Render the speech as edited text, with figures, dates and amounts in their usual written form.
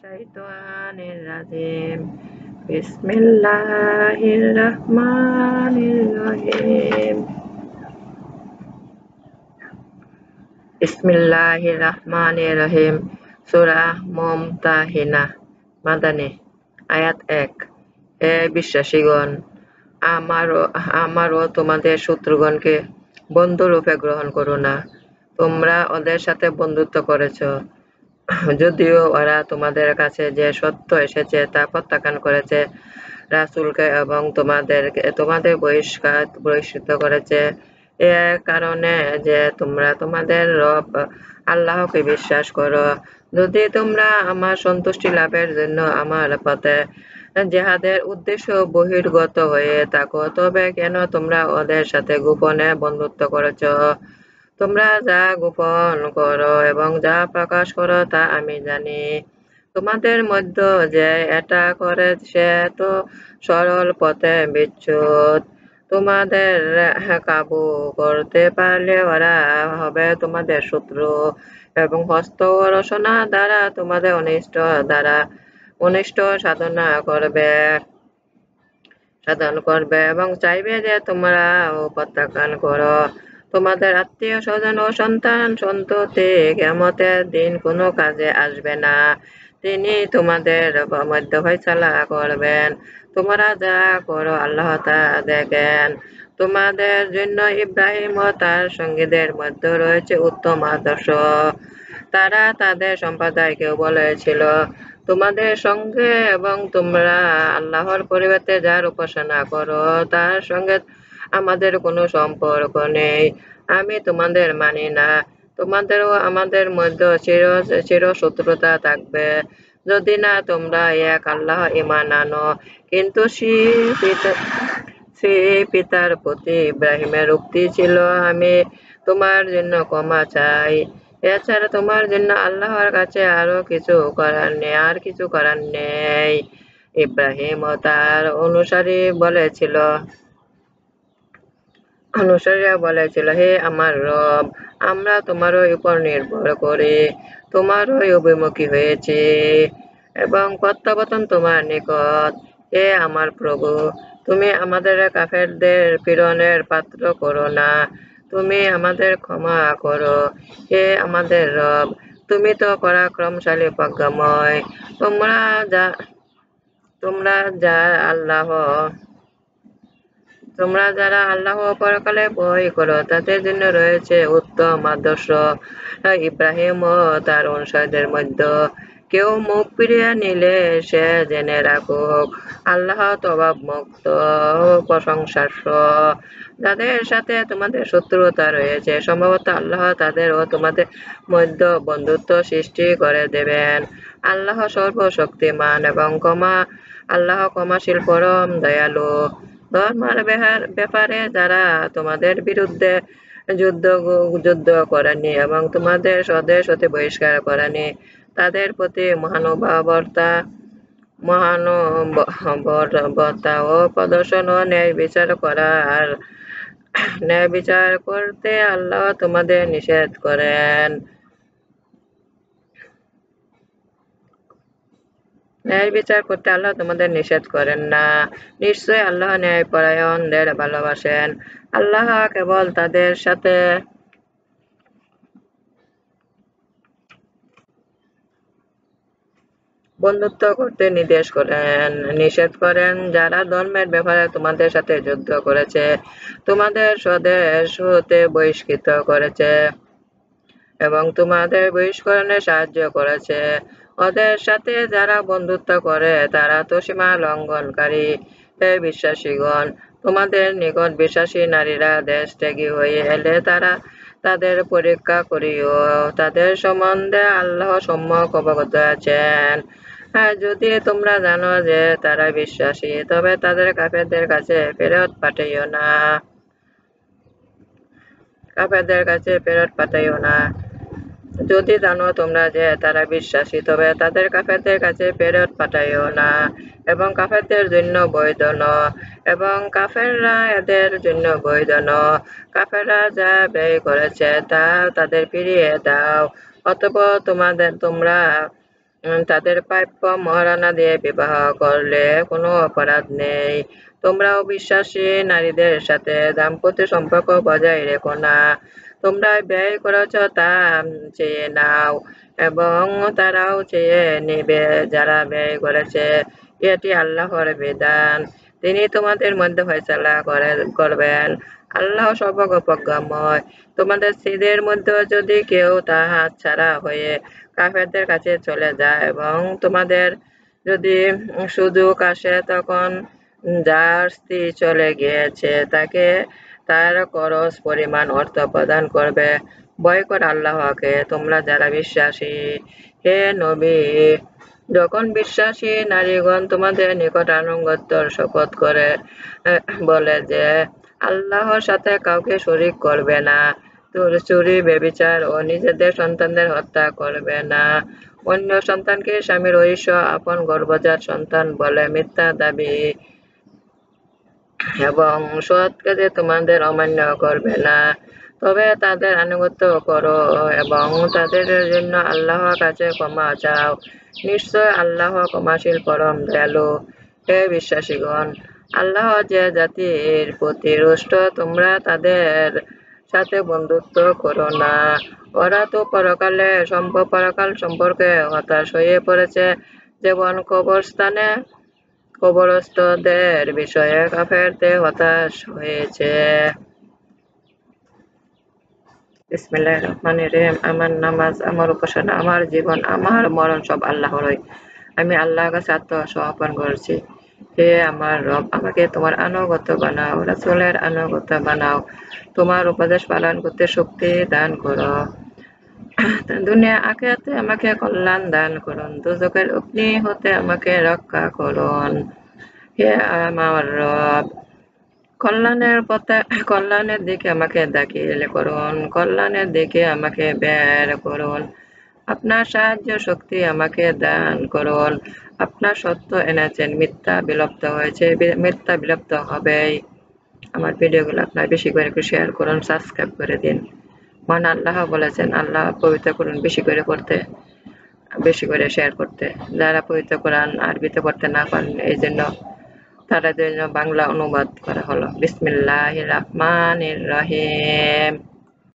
Syaitonir rajim. Bismillahirrahmanirrahim. Bismillahirrahmanirrahim. Surah Mumtahinah Madani আয়াত ১। হে বিশ্বাসীগণ, আমারও তোমাদের শত্রুগণকে বন্ধুরূপে গ্রহণ করো না। তোমরা ওদের সাথে বন্ধুত্ব করেছ, যদিও ওরা তোমাদের কাছে যে সত্য এসেছে তা প্রত্যাখ্যান করেছে, রাসূলকে এবং তোমাদের বহিষ্কৃত করেছে এ কারণে যে তোমরা তোমাদের রব আল্লাহকে বিশ্বাস করো। যদি তোমরা আমার সন্তুষ্টি লাভের জন্য আমার পথে জিহাদের উদ্দেশ্যে বহির্গত হয়ে থাকো, তবে কেন তোমরা ওদের সাথে গোপনে বন্ধুত্ব করেছ? তোমরা যা গোপন করো এবং যা প্রকাশ করো তা আমি জানি। তোমাদের মধ্যে যে এটা করে সে তো সরল পথে বিচ্যুত। তোমাদের কাবু করতে পারলে ওরা হবে তোমাদের শত্রু এবং হস্ত ও রচনা দ্বারা তোমাদের অনিষ্ট সাধন করবে এবং চাইবে যে তোমরা প্রত্যাখ্যান করো। তোমাদের আত্মীয় স্বজন ও সন্তান সন্ততি কিয়ামতের দিন কোনো কাজে আসবে না। তিনি তোমাদের মধ্যে ফয়সালা করবেন। তোমরা যা করো আল্লাহ তা দেখেন। তোমাদের জন্য ইব্রাহিম ও তার সঙ্গীদের মধ্যে রয়েছে উত্তম আদর্শ। তারা তাদের সম্প্রদায়কেও বলেছিল, তোমাদের সঙ্গে এবং তোমরা আল্লাহর পরিবর্তে যার উপাসনা করো তার সঙ্গে আমাদের কোনো সম্পর্ক নেই। আমি তোমাদের মানি না। তোমাদের ও আমাদের মধ্যে চির শত্রুতা থাকবে, যদি না তোমরা এক আল্লাহ ঈমান আনো। কিন্তু পিতার প্রতি ইব্রাহিমের উক্তি ছিল, আমি তোমার জন্য ক্ষমা চাই। এছাড়া তোমার জন্য আল্লাহর কাছে আর কিছু করার নেই। ইব্রাহিম ও তার অনুসারীরা বলেছিল, হে আমার রব, আমরা তোমারই উপর নির্ভর করি, তোমারই অভিমুখী হয়েছি এবং প্রত্যাবর্তন তোমার নিকট। হে আমার প্রভু, তুমি আমাদের কাফেরদের পীড়নের পাত্র করো না, তুমি আমাদের ক্ষমা করো। হে আমাদের রব, তুমি তো পরাক্রমশালী প্রজ্ঞাময়। তোমরা যারা আল্লাহ ও পরকালে ভয় করো তাদের জন্য রয়েছে উত্তম আদর্শ। ইব্রাহিম ও তার অনুসারীদের মধ্যে কেউ মুখ ফিরিয়ে নিলে সে জেনে রাখুক, আল্লাহ তওবাব মুক্ত প্রশংসার্হ। যাদের সাথে তোমাদের শত্রুতা রয়েছে, সম্ভবত আল্লাহ তাদের ও তোমাদের মধ্যে বন্ধুত্ব সৃষ্টি করে দেবেন। আল্লাহ সর্বশক্তিমান এবং আল্লাহ ক্ষমাশীল পরম দয়ালু। ধর্মের ব্যাপারে যারা তোমাদের বিরুদ্ধে যুদ্ধ করেনি এবং তোমাদের স্বদেশ হতে বহিষ্কার করেনি, তাদের প্রতি মহানুভবতা ও প্রদর্শন ও ন্যায় বিচার করতে আল্লাহ তোমাদের নিষেধ করেন। ন্যায় বিচার করতে আল্লাহ তোমাদের নিষেধ করেন না। নিশ্চয় আল্লাহ ন্যায়পরায়ণদের ভালোবাসেন। আল্লাহ কেবল তাদের সাথে বন্ধুত্ব করতে নিষেধ করেন যারা ধর্মের ব্যাপারে তোমাদের সাথে যুদ্ধ করেছে, তোমাদের স্বদেশ হতে বহিষ্কৃত করেছে এবং তোমাদের বহিষ্করণে সাহায্য করেছে। ওদের সাথে যারা বন্ধুত্ব করে তারা তো সীমা লঙ্ঘনকারী। হে বিশ্বাসীগণ, তোমাদের নিকট বিশ্বাসী নারীরা দেশ ত্যাগী হয়ে এলে তাদের পরীক্ষা করিও, তাদের সম্বন্ধে আল্লাহ সম্যক অবগত আছেন। হ্যাঁ, যদি তোমরা জানো যে তারা বিশ্বাসী, তবে তাদের কাফেরদের কাছে ফেরত পাঠাইও না। যদি জানো তোমরা যে তারা বিশ্বাসী, তবে তাদের কাফেরদের কাছে ফেরত পাঠাইও না এবং কাফেরদের জন্য বৈধ নয় এবং কাফেররা এদের জন্য বৈধ নয়। কাফেররা যা ব্যয় করেছে তা তাদের ফিরিয়ে দাও। অতঃপর তোমরা তাদের প্রাপ্য মহারণা দিয়ে বিবাহ করলে কোনো অপরাধ নেই। তোমরাও বিশ্বাসী নারীদের সাথে দাম্পত্য সম্পর্ক বজায় রেখো না। তোমরা ব্যয় করেছ তা চেয়ে নাও এবং তারাও চেয়ে নেবে যারা ব্যয় করেছে। এটি আল্লাহর বিধান। তিনি তোমাদের মধ্যে ফয়সালা করবেন। আল্লাহ সর্বজ্ঞময়। তোমাদের স্ত্রীদের মধ্যে যদি কেউ তা হাতছাড়া হয়ে কাফেরদের কাছে চলে যায় এবং তোমাদের যদি সুযোগ আসে তখন যার স্ত্রী চলে গিয়েছে তাকে তার খরচ পরিমাণ অর্থ প্রদান করবে। ভয় কর আল্লাহকে তোমরা যারা বিশ্বাসী। হে নবী, যখন বিশ্বাসী নারীগণ তোমাদের নিকট আনুগত্যর শপথ করে বলে যে আল্লাহর সাথে কাউকে শরীক করবে না, চুরি, ব্যভিচার ও নিজেদের সন্তানদের হত্যা করবে না, অন্য সন্তানকে স্বামীর ঐশ আপন গর্ভজাত সন্তান বলে মিথ্যা দাবি এবং সৎ কাজে তোমাদের অমান্য করবে না, তবে তাদের আনুগত্য করো এবং তাদের জন্য আল্লাহর কাছে ক্ষমা চাও। নিশ্চয় আল্লাহ ক্ষমাশীল পরম দয়ালু। হে বিশ্বাসীগণ, আল্লাহ যে জাতির প্রতি রুষ্ট তোমরা তাদের সাথে বন্ধুত্ব করো না। ওরা তো পরকাল সম্পর্কে হতাশ হয়ে পড়েছে, যেমন কবরস্থদের বিষয়ে কাফেরদের হতাশ হয়েছে। বিসমিল্লাহির রহমানির রহিম। আমার নামাজ, আমার উপাসনা, আমার জীবন, আমার মরণ সব আল্লাহরই। আমি আল্লাহর কাছে আত্মসমর্পণ করছি। হে আমার রব, আমাকে তোমার আনুগত্য বানাও, রাসূলের আনুগত্য বানাও, তোমার উপদেশ পালন করতে শক্তি দান করো। দুনিয়া আখিরাতে আমাকে কল্যাণ দান করুন, দোজখের অগ্নি হতে আমাকে রক্ষা করুন। হে আমার রব, কল্যাণের দিকে আমাকে দাখিল করুন, কল্যাণের দিকে আমাকে বের করুন। আপনার সাহায্য শক্তি আমাকে দান করুন। আপনার সত্য এনেছেন, মিথ্যা বিলুপ্ত হয়েছে, মিথ্যা বিলুপ্ত হবেই। আমার ভিডিওগুলো আপনার বেশি করে একটু শেয়ার করুন, সাবস্ক্রাইব করে দিন। মহান আল্লাহ বলেছেন, আল্লাহ পবিত্র করুন বেশি করে পড়তে, বেশি করে শেয়ার করতে। যারা পবিত্র কোরআন আরবিতে পড়তে না পারেন, এই জন্য তাদের জন্য বাংলা অনুবাদ করা হলো। বিসমিল্লাহির রহমানির রহিম।